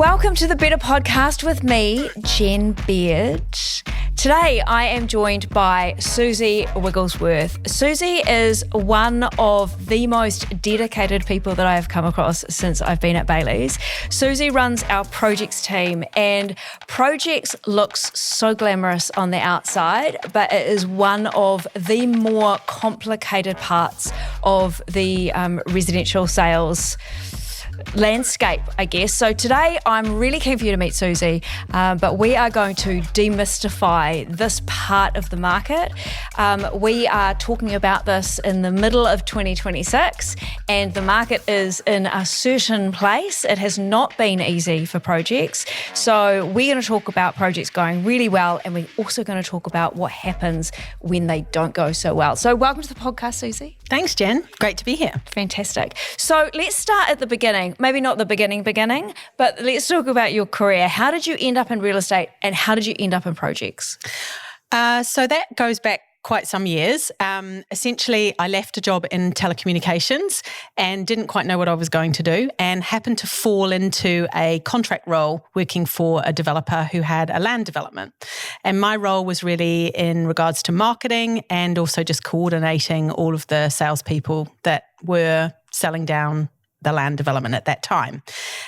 Welcome to the Better Podcast with me, Jen Baird. Today, I am joined by Suzie Wigglesworth. Suzie is one of the most dedicated people that I have come across since I've been at Bayleys. Suzie runs our projects team, and projects looks so glamorous on the outside, but it is one of the more complicated parts of the residential sales landscape, I guess. So today I'm really keen for you to meet Suzie, but we are going to demystify this part of the market. We are talking about this in the middle of 2026, and the market is in a certain place. It has not been easy for projects. So we're going to talk about projects going really well, and we're also going to talk about what happens when they don't go so well. So welcome to the podcast, Suzie. Thanks, Jen. Great to be here. Fantastic. So let's start at the beginning. Maybe not the beginning, but let's talk about your career. How did you end up in real estate, and how did you end up in projects? So that goes back quite some years. Essentially, I left a job in telecommunications and didn't quite know what I was going to do, and happened to fall into a contract role working for a developer who had a land development. And my role was really in regards to marketing and also just coordinating all of the salespeople that were selling down the land development at that time.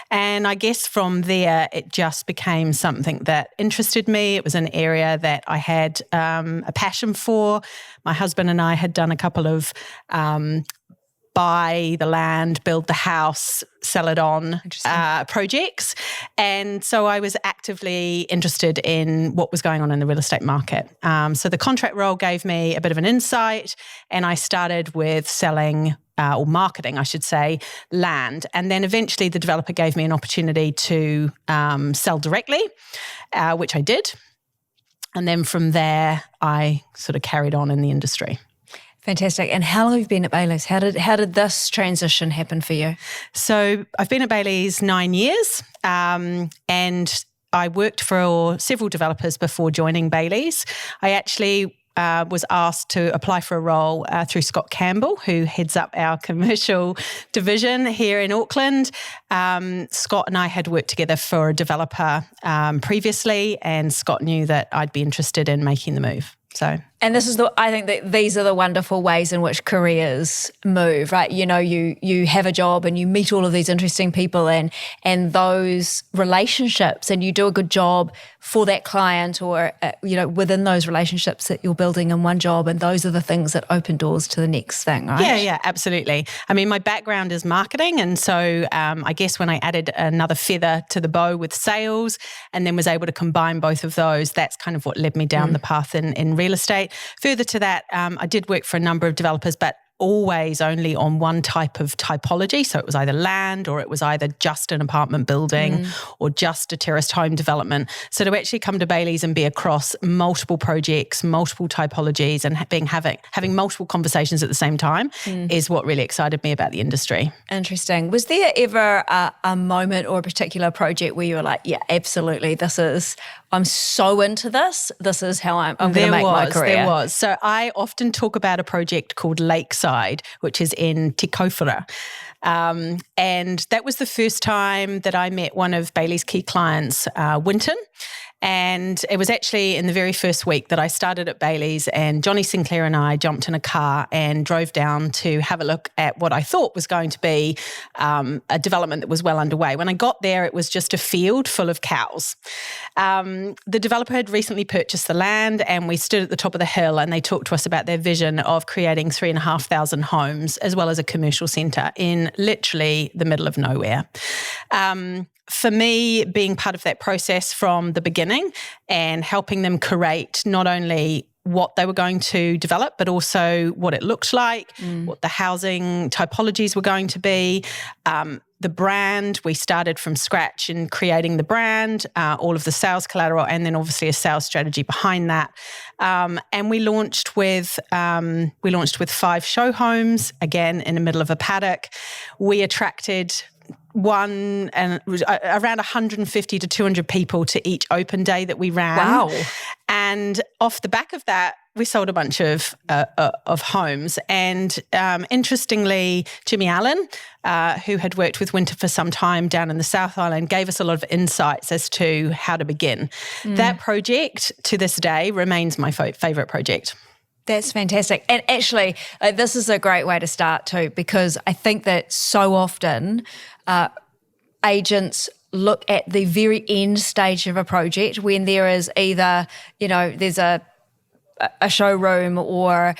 And I guess from there, it just became something that interested me. It was an area that I had a passion for. My husband and I had done a couple of buy the land, build the house, sell it on projects. And so I was actively interested in what was going on in the real estate market. So the contract role gave me a bit of an insight, and I started with selling or marketing, I should say, land. And then eventually the developer gave me an opportunity to sell directly, which I did. And then from there, I sort of carried on in the industry. Fantastic. And how long have you been at Bayleys? How did this transition happen for you? So I've been at Bayleys 9 years, and I worked for several developers before joining Bayleys. I actually was asked to apply for a role through Scott Campbell, who heads up our commercial division here in Auckland. Scott and I had worked together for a developer previously, and Scott knew that I'd be interested in making the move. And I think that these are the wonderful ways in which careers move, right? You know, you have a job and you meet all of these interesting people and those relationships, and you do a good job for that client or, within those relationships that you're building in one job. And those are the things that open doors to the next thing, right? Yeah, absolutely. I mean, my background is marketing. And so I guess when I added another feather to the bow with sales and then was able to combine both of those, that's kind of what led me down the path in real estate. Further to that, I did work for a number of developers, but always only on one type of typology. So it was either land, or it was either just an apartment building or just a terraced home development. So to actually come to Bayleys and be across multiple projects, multiple typologies, and having multiple conversations at the same time is what really excited me about the industry. Interesting. Was there ever a moment or a particular project where you were like, yeah, absolutely, I'm so into this. This is how I'm going to make my career. There was. So I often talk about a project called Lakeside, which is in Te Kōwhara. And that was the first time that I met one of Bayleys' key clients, Winton. And it was actually in the very first week that I started at Bayleys, and Johnny Sinclair and I jumped in a car and drove down to have a look at what I thought was going to be a development that was well underway. When I got there, it was just a field full of cows. The developer had recently purchased the land, and we stood at the top of the hill, and they talked to us about their vision of creating 3,500 homes as well as a commercial centre in literally the middle of nowhere. For me, being part of that process from the beginning and helping them curate not only what they were going to develop, but also what it looked like, what the housing typologies were going to be, the brand. We started from scratch in creating the brand, all of the sales collateral, and then obviously a sales strategy behind that. And we launched with 5 show homes, again in the middle of a paddock. We attracted around 150 to 200 people to each open day that we ran. Wow. And off the back of that, we sold a bunch of homes. And interestingly, Jimmy Allen, who had worked with Winter for some time down in the South Island, gave us a lot of insights as to how to begin. That project, to this day, remains my favourite project. That's fantastic. And actually, this is a great way to start too, because I think that so often agents look at the very end stage of a project when there is either, there's a showroom or,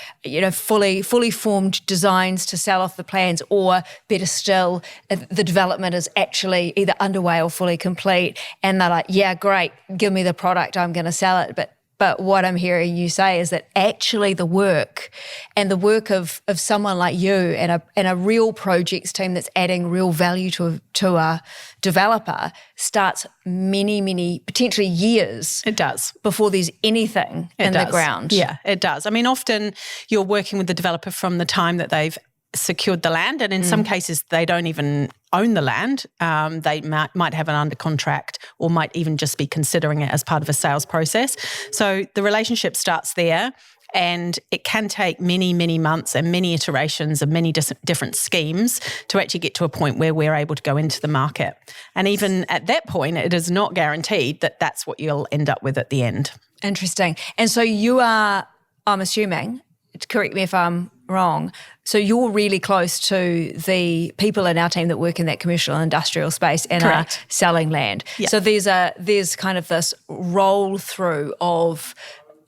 fully formed designs to sell off the plans, or better still, the development is actually either underway or fully complete. And they're like, yeah, great, give me the product, I'm going to sell it. But what I'm hearing you say is that actually the work of someone like you and a real projects team that's adding real value to a developer starts many, potentially years. It does. Before there's anything in the ground. Yeah, it does. I mean, often you're working with the developer from the time that they've secured the land, and in some cases they don't even own the land. They might have it under contract, or might even just be considering it as part of a sales process. So the relationship starts there, and it can take many months and many iterations of many different schemes to actually get to a point where we're able to go into the market. And even at that point, it is not guaranteed that that's what you'll end up with at the end. Interesting. And so you are, I'm assuming, correct me if I'm wrong, so you're really close to the people in our team that work in that commercial and industrial space and Correct. are selling land. Yeah. So there's kind of this roll through of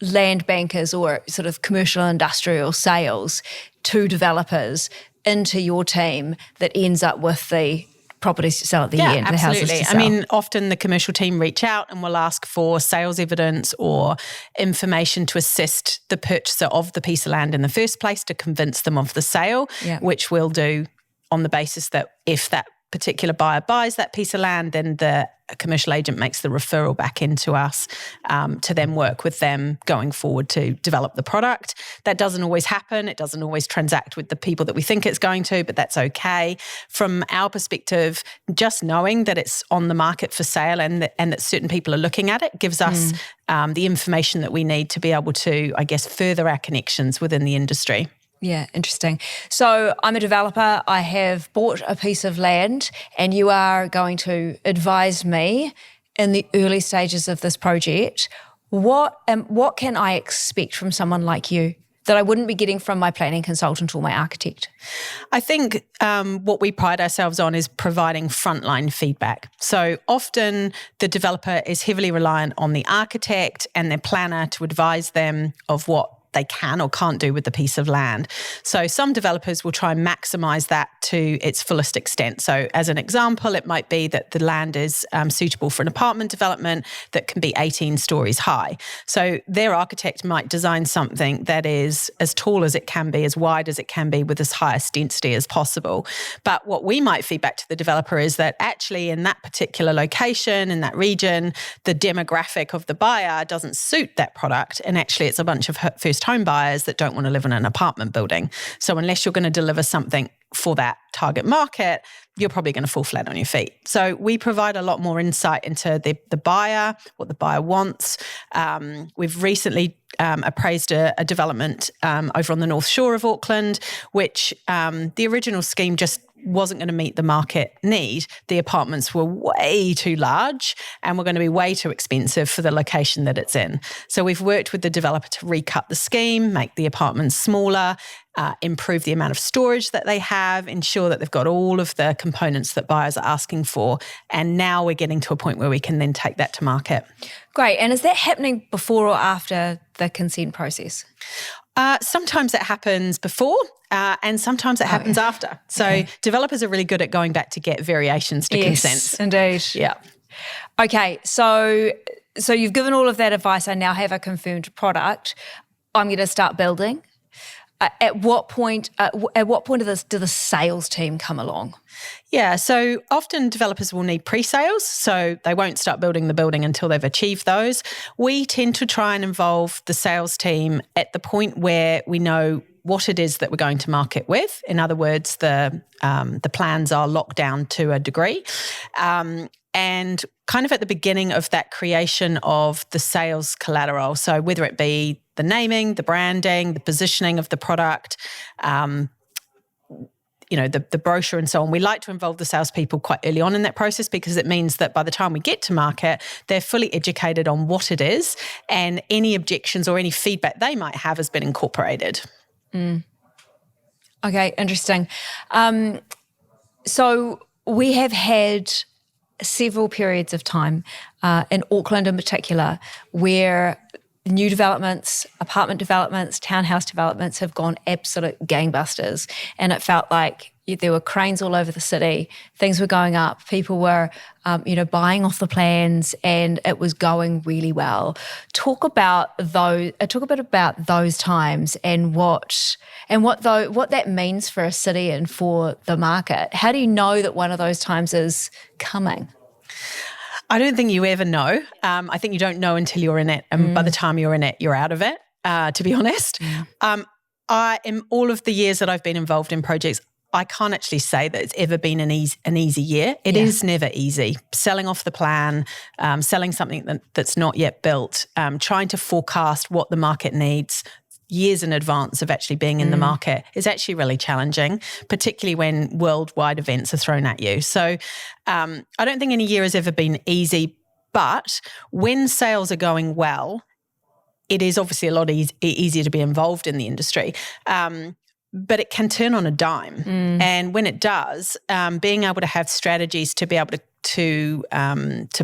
land bankers or sort of commercial and industrial sales to developers into your team that ends up with the properties to sell at the end, absolutely. the houses to sell. I mean, often the commercial team reach out and will ask for sales evidence or information to assist the purchaser of the piece of land in the first place to convince them of the sale, which we'll do on the basis that if that particular buyer buys that piece of land, then the commercial agent makes the referral back into us to then work with them going forward to develop the product. That doesn't always happen. It doesn't always transact with the people that we think it's going to, but that's okay. From our perspective, just knowing that it's on the market for sale and that certain people are looking at it gives us the information that we need to be able to, I guess, further our connections within the industry. Yeah, interesting. So I'm a developer. I have bought a piece of land, and you are going to advise me in the early stages of this project. What can I expect from someone like you that I wouldn't be getting from my planning consultant or my architect? I think what we pride ourselves on is providing frontline feedback. So often the developer is heavily reliant on the architect and their planner to advise them of what they can or can't do with the piece of land. So some developers will try and maximise that to its fullest extent. So as an example, it might be that the land is suitable for an apartment development that can be 18 stories high. So their architect might design something that is as tall as it can be, as wide as it can be, with as highest density as possible. But what we might feedback to the developer is that actually in that particular location, in that region, the demographic of the buyer doesn't suit that product. And actually it's a bunch of first home buyers that don't want to live in an apartment building. So unless you're going to deliver something for that target market, you're probably going to fall flat on your feet. So we provide a lot more insight into the buyer, what the buyer wants. We've recently appraised a development over on the North Shore of Auckland, which the original scheme just wasn't going to meet the market need. The apartments were way too large and were going to be way too expensive for the location that it's in. So we've worked with the developer to recut the scheme, make the apartments smaller, improve the amount of storage that they have, ensure that they've got all of the components that buyers are asking for. And now we're getting to a point where we can then take that to market. Great. And is that happening before or after the consent process? Sometimes it happens before and sometimes it happens after. So developers are really good at going back to get variations to consent. Yes, indeed. Yeah. Okay, so you've given all of that advice. I now have a confirmed product. I'm going to start building. At what point do the sales team come along? Yeah, so often developers will need pre-sales, so they won't start building the building until they've achieved those. We tend to try and involve the sales team at the point where we know what it is that we're going to market with. In other words, the plans are locked down to a degree. And kind of at the beginning of that creation of the sales collateral, so whether it be the naming, the branding, the positioning of the product, the brochure and so on, we like to involve the salespeople quite early on in that process, because it means that by the time we get to market, they're fully educated on what it is, and any objections or any feedback they might have has been incorporated. Okay, interesting. So we have had several periods of time, in Auckland in particular, where new developments, apartment developments, townhouse developments have gone absolute gangbusters. And it felt like there were cranes all over the city. Things were going up. People were, buying off the plans, and it was going really well. Talk a bit about those times and what that means for a city and for the market. How do you know that one of those times is coming? I don't think you ever know. I think you don't know until you're in it. And by the time you're in it, you're out of it, to be honest. In all of the years that I've been involved in projects, I can't actually say that it's ever been an easy year. It is never easy. Selling off the plan, selling something that's not yet built, trying to forecast what the market needs years in advance of actually being in the market is actually really challenging, particularly when worldwide events are thrown at you. So I don't think any year has ever been easy, but when sales are going well, it is obviously a lot easier to be involved in the industry. But it can turn on a dime. And when it does, being able to have strategies to be able to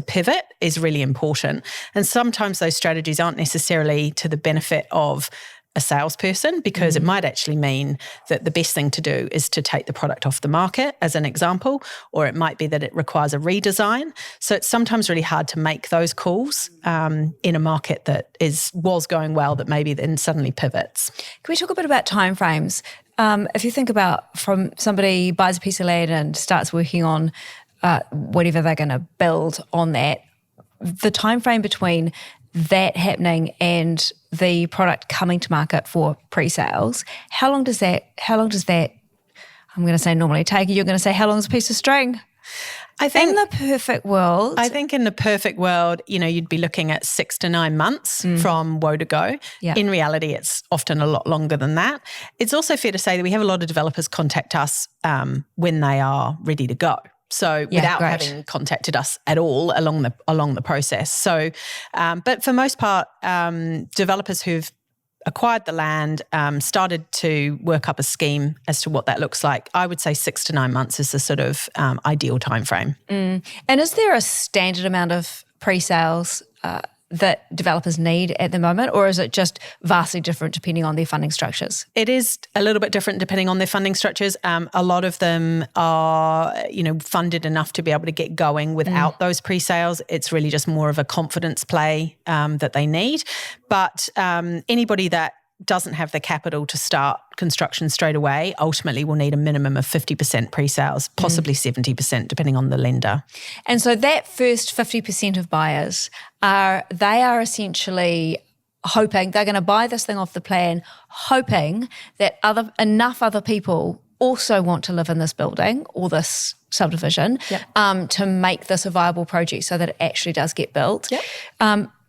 pivot is really important. And sometimes those strategies aren't necessarily to the benefit of a salesperson, because it might actually mean that the best thing to do is to take the product off the market, as an example, or it might be that it requires a redesign. So it's sometimes really hard to make those calls in a market that was going well, that maybe then suddenly pivots. Can we talk a bit about timeframes? If you think about from somebody buys a piece of land and starts working on whatever they're going to build on that, the timeframe between that happening and the product coming to market for pre-sales, how long does that, I'm going to say normally take, you're going to say how long is a piece of string? I think in the perfect world. I think in the perfect world, you'd be looking at 6 to 9 months from woe to go. Yeah. In reality, it's often a lot longer than that. It's also fair to say that we have a lot of developers contact us when they are ready to go. So without having contacted us at all along the process. So, but for most part, developers who've acquired the land, started to work up a scheme as to what that looks like, I would say 6 to 9 months is the sort of ideal time frame. And is there a standard amount of pre-sales that developers need at the moment, or is it just vastly different depending on their funding structures? It is a little bit different depending on their funding structures. A lot of them are, funded enough to be able to get going without those pre-sales. It's really just more of a confidence play that they need. But anybody that doesn't have the capital to start construction straight away ultimately will need a minimum of 50% pre-sales, possibly 70% depending on the lender. And so that first 50% of buyers are essentially hoping they're going to buy this thing off the plan, hoping that enough other people also want to live in this building or this subdivision to make this a viable project so that it actually does get built.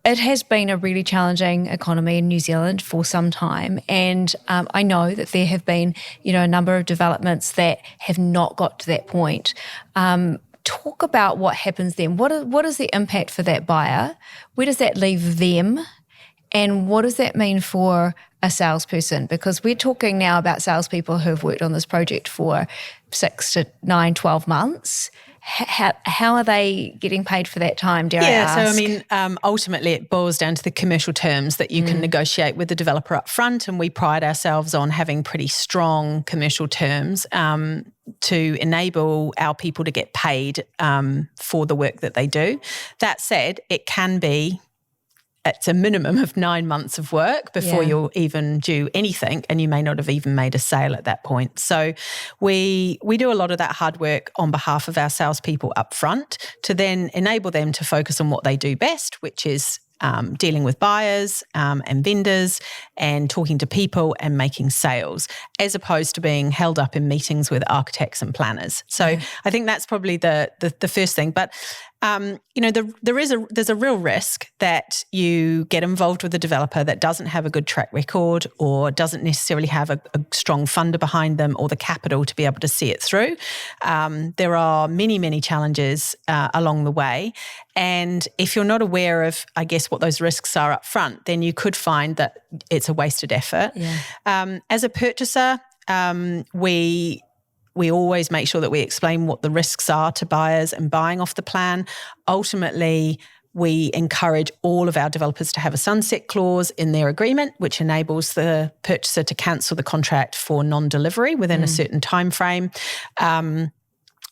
It has been a really challenging economy in New Zealand for some time, and I know that there have been, a number of developments that have not got to that point. Talk about what happens then. What is the impact for that buyer? Where does that leave them? And what does that mean for a salesperson? Because we're talking now about salespeople who have worked on this project for 6 to 9, 12 months. How are they getting paid for that time, dare I ask? So ultimately it boils down to the commercial terms that you can negotiate with the developer up front, and we pride ourselves on having pretty strong commercial terms to enable our people to get paid for the work that they do. That said, it's a minimum of 9 months of work before you'll even do anything, and you may not have even made a sale at that point. So we do a lot of that hard work on behalf of our salespeople up front to then enable them to focus on what they do best, which is dealing with buyers and vendors and talking to people and making sales, as opposed to being held up in meetings with architects and planners. So I think that's probably the first thing. But there's a real risk that you get involved with a developer that doesn't have a good track record or doesn't necessarily have a strong funder behind them or the capital to be able to see it through. There are many, many challenges along the way. And if you're not aware of, I guess, what those risks are up front, then you could find that it's a wasted effort. Yeah. As a purchaser, we always make sure that we explain what the risks are to buyers and buying off the plan. Ultimately, we encourage all of our developers to have a sunset clause in their agreement, which enables the purchaser to cancel the contract for non-delivery within a certain time frame.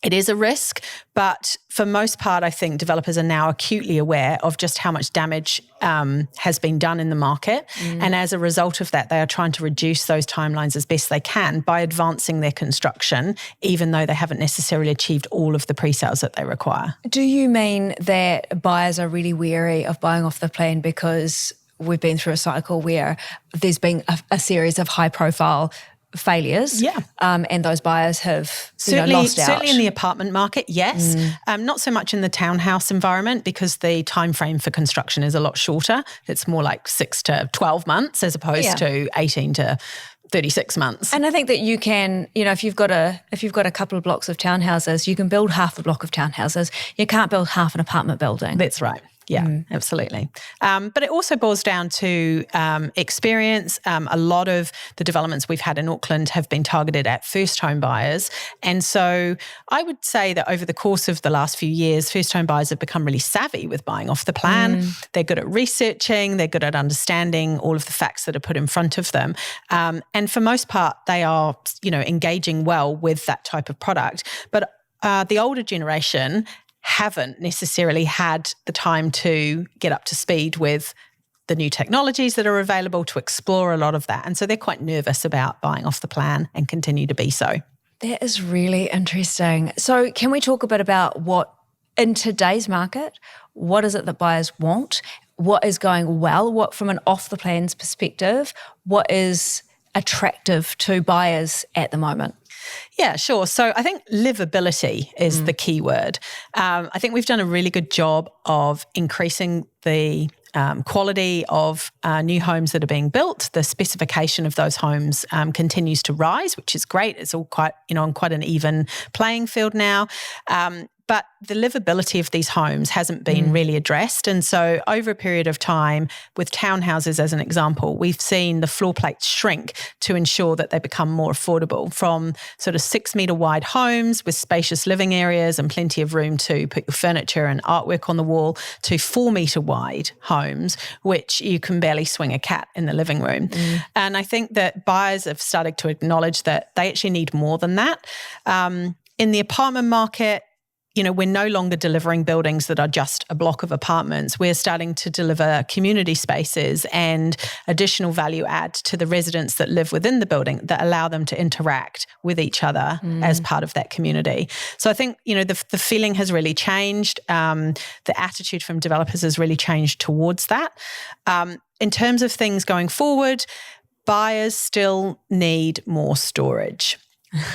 It is a risk, but for most part, I think developers are now acutely aware of just how much damage has been done in the market. And as a result of that, they are trying to reduce those timelines as best they can by advancing their construction, even though they haven't necessarily achieved all of the pre-sales that they require. Do you mean that buyers are really wary of buying off the plan because we've been through a cycle where there's been a series of high-profile failures, and those buyers have lost out? Certainly in the apartment market, yes. Not so much in the townhouse environment because the time frame for construction is a lot shorter. It's more like 6 to 12 months as opposed to 18 to 36 months. And I think that you can, if you've got a couple of blocks of townhouses, you can build half a block of townhouses. You can't build half an apartment building. That's right. Yeah, absolutely. But it also boils down to experience. A lot of the developments we've had in Auckland have been targeted at first home buyers. And so I would say that over the course of the last few years, first home buyers have become really savvy with buying off the plan. They're good at researching. They're good at understanding all of the facts that are put in front of them. And for most part, they are, engaging well with that type of product. But the older generation haven't necessarily had the time to get up to speed with the new technologies that are available to explore a lot of that. And so they're quite nervous about buying off the plan and continue to be so. That is really interesting. So can we talk a bit about what, in today's market, what is it that buyers want? What is going well? What, from an off-the-plans perspective, what is attractive to buyers at the moment? Yeah, sure. So I think livability is the key word. I think we've done a really good job of increasing the quality of new homes that are being built. The specification of those homes continues to rise, which is great. It's all quite, on quite an even playing field now. But the livability of these homes hasn't been really addressed. And so over a period of time, with townhouses as an example, we've seen the floor plates shrink to ensure that they become more affordable, from sort of 6 metre wide homes with spacious living areas and plenty of room to put your furniture and artwork on the wall, to 4 metre wide homes, which you can barely swing a cat in the living room. And I think that buyers have started to acknowledge that they actually need more than that. In the apartment market, we're no longer delivering buildings that are just a block of apartments. We're starting to deliver community spaces and additional value add to the residents that live within the building that allow them to interact with each other as part of that community. So I think, the feeling has really changed. The attitude from developers has really changed towards that. In terms of things going forward, buyers still need more storage.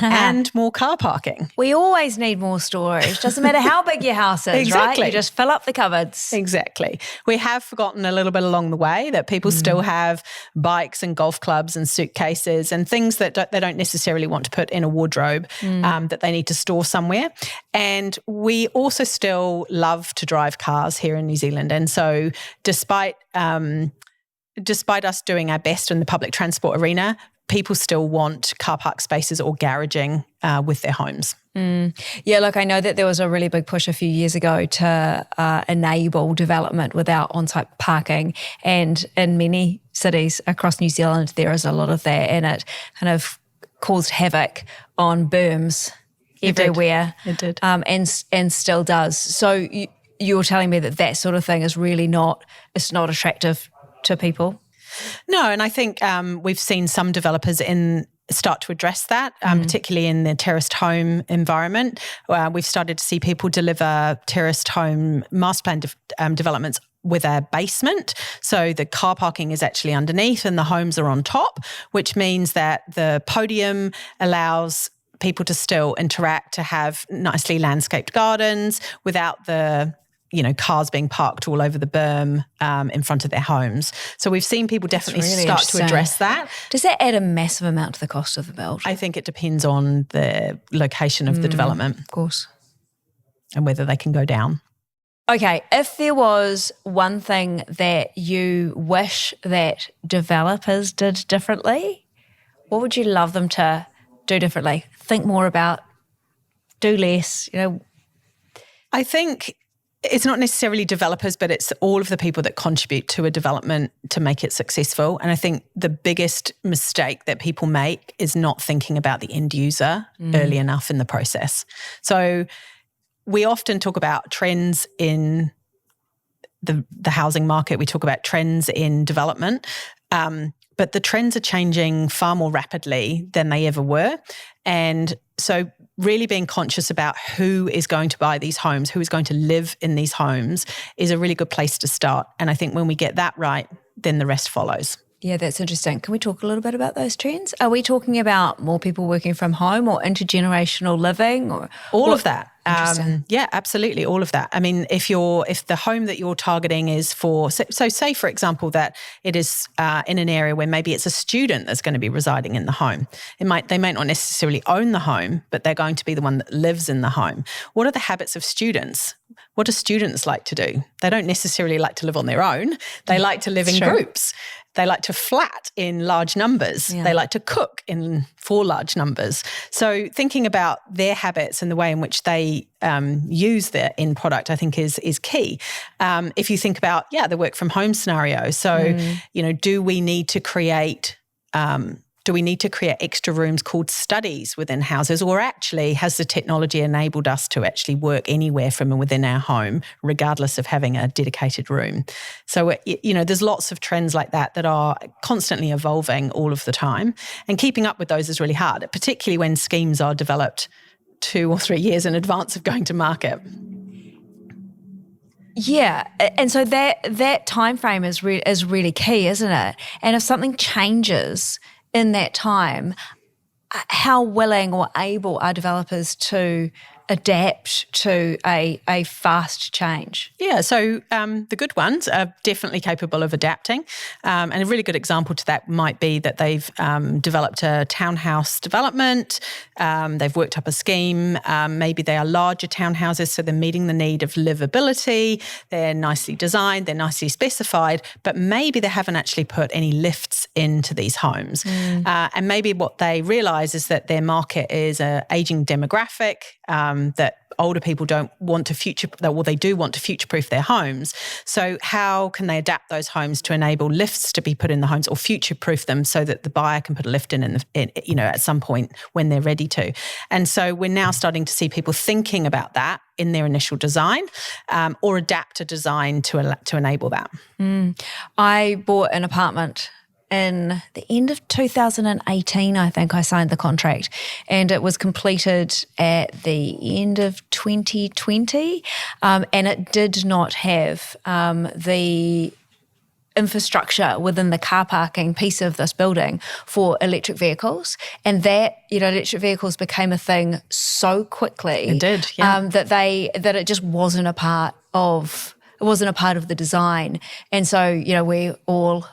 And more car parking. We always need more storage. Doesn't matter how big your house is, right? You just fill up the cupboards. Exactly. We have forgotten a little bit along the way that people still have bikes and golf clubs and suitcases and things that they don't necessarily want to put in a wardrobe that they need to store somewhere. And we also still love to drive cars here in New Zealand. And so despite us doing our best in the public transport arena, people still want car park spaces or garaging with their homes. Yeah, look, I know that there was a really big push a few years ago to enable development without on-site parking. And in many cities across New Zealand, there is a lot of that, and it kind of caused havoc on berms everywhere. It did. And still does. So you're telling me that sort of thing is really it's not attractive to people? No, and I think we've seen some developers start to address that, particularly in the terraced home environment. We've started to see people deliver terraced home master plan developments with a basement. So the car parking is actually underneath and the homes are on top, which means that the podium allows people to still interact, to have nicely landscaped gardens without the cars being parked all over the berm in front of their homes. So we've seen people definitely really start to address that. Does that add a massive amount to the cost of the build? I think it depends on the location of the development. Of course. And whether they can go down. Okay, if there was one thing that you wish that developers did differently, what would you love them to do differently? Think more about, do less, I think it's not necessarily developers, but it's all of the people that contribute to a development to make it successful. And I think the biggest mistake that people make is not thinking about the end user early enough in the process. So we often talk about trends in the housing market. We talk about trends in development, but the trends are changing far more rapidly than they ever were. And so really being conscious about who is going to buy these homes, who is going to live in these homes is a really good place to start. And I think when we get that right, then the rest follows. Yeah, that's interesting. Can we talk a little bit about those trends? Are we talking about more people working from home or intergenerational living, or all of that? Yeah, absolutely, all of that. I mean, if the home that you're targeting is for, so say for example that it is in an area where maybe it's a student that's going to be residing in the home. They might not necessarily own the home, but they're going to be the one that lives in the home. What are the habits of students? What do students like to do? They don't necessarily like to live on their own. They like to live in groups. They like to flat in large numbers. Yeah. They like to cook for large numbers. So thinking about their habits and the way in which they use their end product, I think is key. If you think about, the work from home scenario. So, do we need to create extra rooms called studies within houses, or actually has the technology enabled us to actually work anywhere from within our home, regardless of having a dedicated room? So, there's lots of trends like that are constantly evolving all of the time, and keeping up with those is really hard, particularly when schemes are developed 2 or 3 years in advance of going to market. Yeah, and so that time frame is really key, isn't it? And if something changes in that time, how willing or able are developers to adapt to a fast change? Yeah, so the good ones are definitely capable of adapting. And a really good example to that might be that they've developed a townhouse development. They've worked up a scheme. Maybe they are larger townhouses, so they're meeting the need of livability. They're nicely designed, they're nicely specified, but maybe they haven't actually put any lifts into these homes. And maybe what they realise is that their market is an ageing demographic, that older people don't want to they do want to future-proof their homes. So how can they adapt those homes to enable lifts to be put in the homes, or future-proof them so that the buyer can put a lift in at some point when they're ready to? And so we're now starting to see people thinking about that in their initial design, or adapt a design to enable that. I bought an apartment in the end of 2018, I think I signed the contract, and it was completed at the end of 2020, and it did not have the infrastructure within the car parking piece of this building for electric vehicles, and that electric vehicles became a thing so quickly. It did, yeah. that it just wasn't a part of the design, and so we all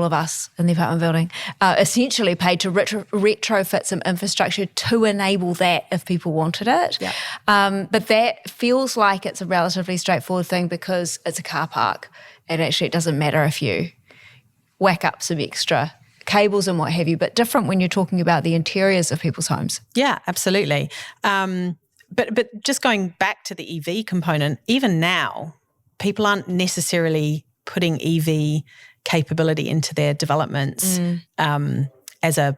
of us in the apartment building, essentially paid to retrofit some infrastructure to enable that if people wanted it. Yeah. But that feels like it's a relatively straightforward thing because it's a car park, and actually it doesn't matter if you whack up some extra cables and what have you, but different when you're talking about the interiors of people's homes. Yeah, absolutely. But just going back to the EV component, even now, people aren't necessarily putting EV capability into their developments as a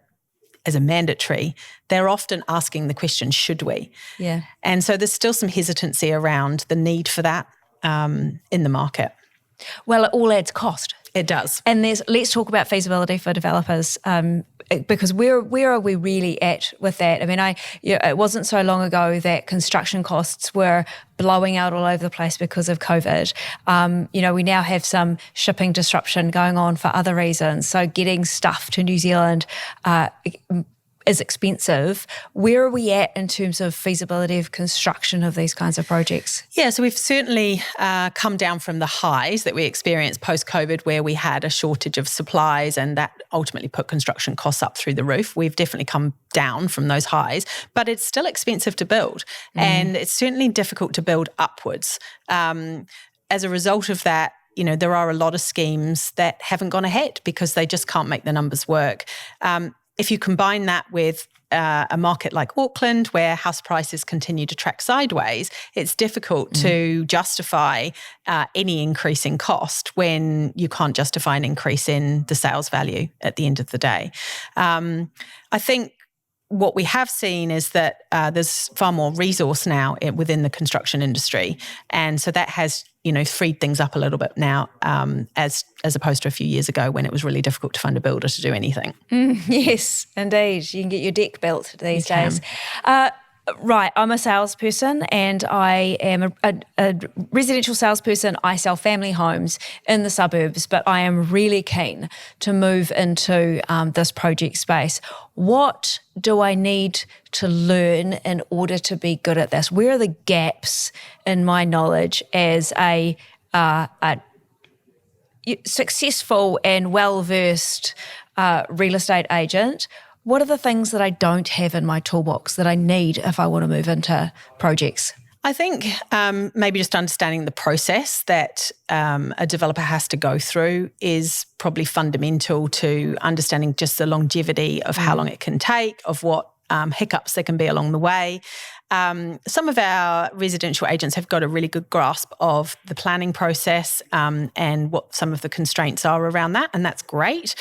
mandatory. They're often asking the question, should we? Yeah. And so there's still some hesitancy around the need for that in the market. Well, it all adds cost. It does. And let's talk about feasibility for developers. because where are we really at with that? I mean, it wasn't so long ago that construction costs were blowing out all over the place because of COVID. We now have some shipping disruption going on for other reasons. So getting stuff to New Zealand is expensive. Where are we at in terms of feasibility of construction of these kinds of projects? Yeah, so we've certainly come down from the highs that we experienced post-COVID, where we had a shortage of supplies and that ultimately put construction costs up through the roof. We've definitely come down from those highs, but it's still expensive to build, and it's certainly difficult to build upwards. As a result of that, there are a lot of schemes that haven't gone ahead because they just can't make the numbers work. If you combine that with a market like Auckland, where house prices continue to track sideways, it's difficult to justify any increase in cost when you can't justify an increase in the sales value at the end of the day. I think what we have seen is that there's far more resource now within the construction industry. And so that has, freed things up a little bit now, as opposed to a few years ago when it was really difficult to find a builder to do anything. Yes, indeed. You can get your deck built these days. Right, I'm a salesperson and I am a residential salesperson. I sell family homes in the suburbs, but I am really keen to move into this project space. What do I need to learn in order to be good at this? Where are the gaps in my knowledge as a successful and well-versed real estate agent? What are the things that I don't have in my toolbox that I need if I want to move into projects? I think maybe just understanding the process that a developer has to go through is probably fundamental to understanding just the longevity of how long it can take, of what hiccups there can be along the way. Some of our residential agents have got a really good grasp of the planning process and what some of the constraints are around that, and that's great.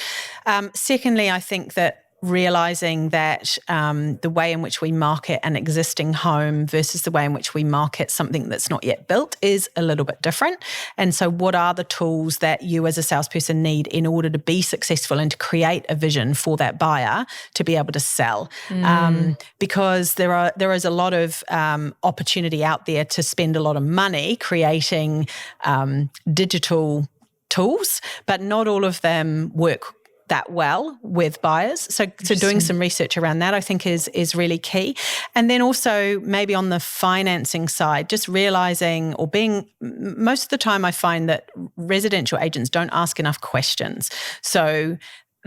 Secondly, I think that realising that the way in which we market an existing home versus the way in which we market something that's not yet built is a little bit different. And so what are the tools that you as a salesperson need in order to be successful and to create a vision for that buyer to be able to sell? Because there is a lot of opportunity out there to spend a lot of money creating digital tools, but not all of them work that well with buyers. So doing some research around that, I think, is really key. And then also maybe on the financing side, just realising or being, most of the time I find that residential agents don't ask enough questions. So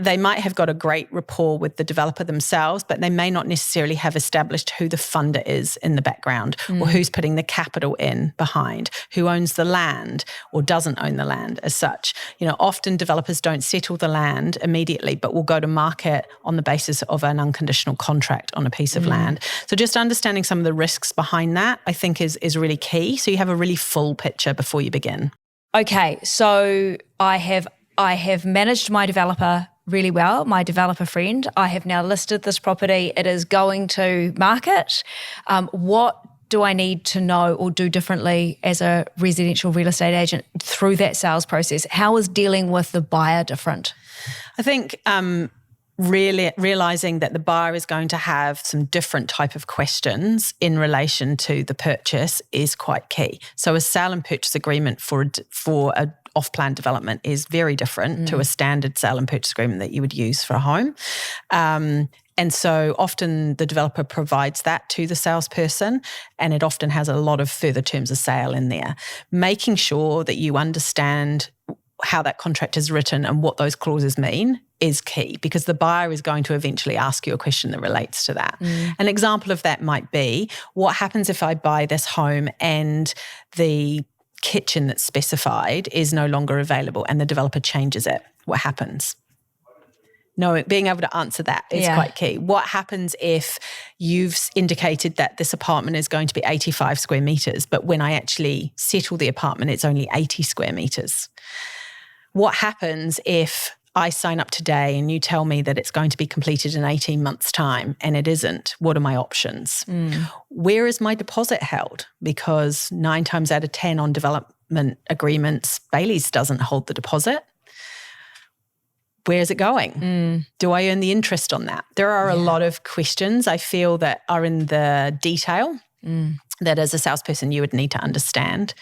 they might have got a great rapport with the developer themselves, but they may not necessarily have established who the funder is in the background or who's putting the capital in behind, who owns the land or doesn't own the land as such. Often developers don't settle the land immediately, but will go to market on the basis of an unconditional contract on a piece of land. So just understanding some of the risks behind that, I think is really key. So you have a really full picture before you begin. Okay, so I have managed my developer really well, my developer friend. I have now listed this property. It is going to market. What do I need to know or do differently as a residential real estate agent through that sales process? How is dealing with the buyer different? I think really realising that the buyer is going to have some different type of questions in relation to the purchase is quite key. So a sale and purchase agreement for a off-plan development is very different to a standard sale and purchase agreement that you would use for a home. And so often the developer provides that to the salesperson, and it often has a lot of further terms of sale in there. Making sure that you understand how that contract is written and what those clauses mean is key, because the buyer is going to eventually ask you a question that relates to that. An example of that might be, what happens if I buy this home and the kitchen that's specified is no longer available and the developer changes it? What happens? Being able to answer that is quite key. What happens if you've indicated that this apartment is going to be 85 square metres, but when I actually settle the apartment, it's only 80 square metres? What happens if I sign up today and you tell me that it's going to be completed in 18 months' time and it isn't? What are my options? Where is my deposit held? Because 9 times out of 10 on development agreements, Bayleys doesn't hold the deposit. where's it going? Do I earn the interest on that? There are a lot of questions I feel that are in the detail that as a salesperson you would need to understand.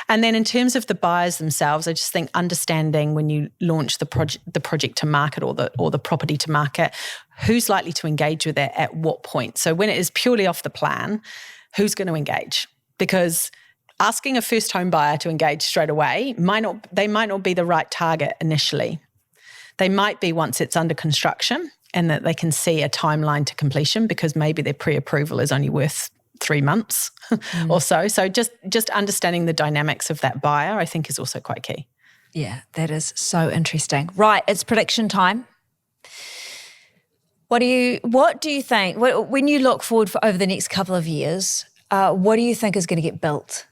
And then in terms of the buyers themselves, I just think understanding when you launch the project to market or the property to market, who's likely to engage with it at what point. So when it is purely off the plan, who's going to engage? Because asking a first home buyer to engage straight away might not be the right target initially. They might be once it's under construction and that they can see a timeline to completion, because maybe their pre-approval is only worth 3 months or so. So just understanding the dynamics of that buyer, I think, is also quite key. Yeah, that is so interesting. Right, it's prediction time. What do you think, when you look forward for over the next couple of years, what do you think is going to get built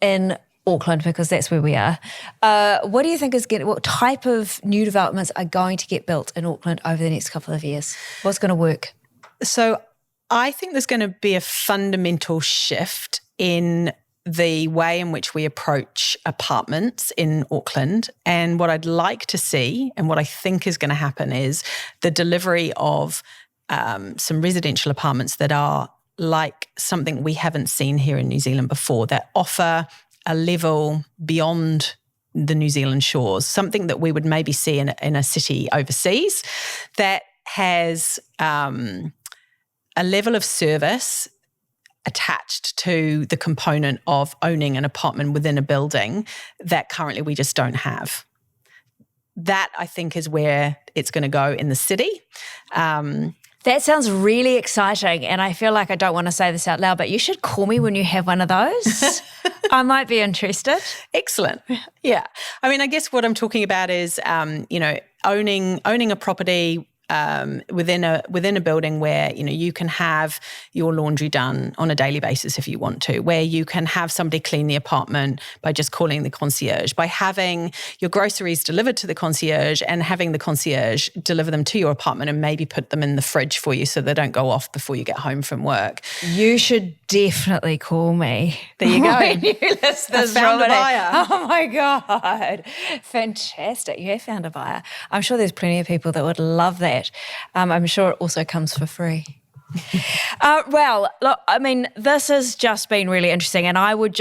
in Auckland, because that's where we are? What do you think what type of new developments are going to get built in Auckland over the next couple of years? What's going to work? So I think there's going to be a fundamental shift in the way in which we approach apartments in Auckland. And what I'd like to see, and what I think is going to happen, is the delivery of some residential apartments that are like something we haven't seen here in New Zealand before, that offer a level beyond the New Zealand shores, something that we would maybe see in a city overseas, that has a level of service attached to the component of owning an apartment within a building that currently we just don't have. That, I think, is where it's going to go in the city. That sounds really exciting, and I feel like I don't want to say this out loud, but you should call me when you have one of those. I might be interested. Excellent. Yeah. I mean, I guess what I'm talking about is, owning a property within a building where, you can have your laundry done on a daily basis if you want to, where you can have somebody clean the apartment by just calling the concierge, by having your groceries delivered to the concierge and having the concierge deliver them to your apartment and maybe put them in the fridge for you so they don't go off before you get home from work. You should definitely call me. There you go. I found a buyer. Oh my God. Fantastic. You have found a buyer. I'm sure there's plenty of people that would love that. I'm sure it also comes for free. Well, look, I mean, this has just been really interesting, and I would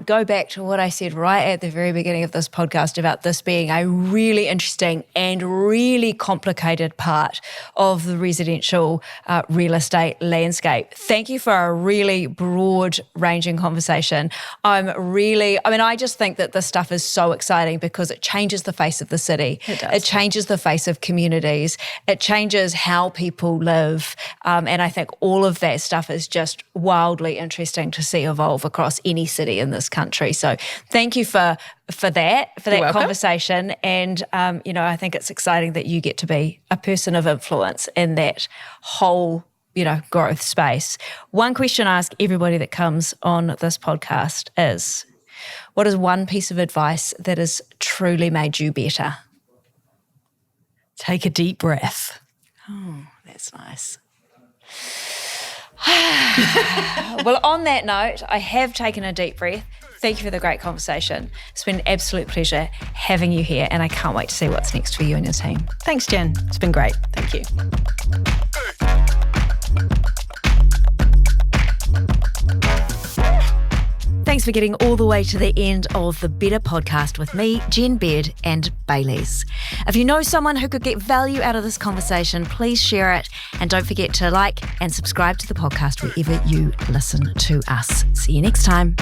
go back to what I said right at the very beginning of this podcast about this being a really interesting and really complicated part of the residential real estate landscape. Thank you for a really broad-ranging conversation. I just think that this stuff is so exciting because it changes the face of the city. It does. It changes the face of communities. It changes how people live. And I think all of that stuff is just wildly interesting to see evolve across any city in this country. So thank you for that conversation. And, I think it's exciting that you get to be a person of influence in that whole, growth space. One question I ask everybody that comes on this podcast is, what is one piece of advice that has truly made you better? Take a deep breath. Oh, that's nice. Well, on that note, I have taken a deep breath. Thank you for the great conversation. It's been an absolute pleasure having you here, and I can't wait to see what's next for you and your team. Thanks, Jen. It's been great. Thank you. Thanks for getting all the way to the end of the Better Podcast with me, Jen Baird, and Bayleys. If you know someone who could get value out of this conversation, please share it. And don't forget to like and subscribe to the podcast wherever you listen to us. See you next time.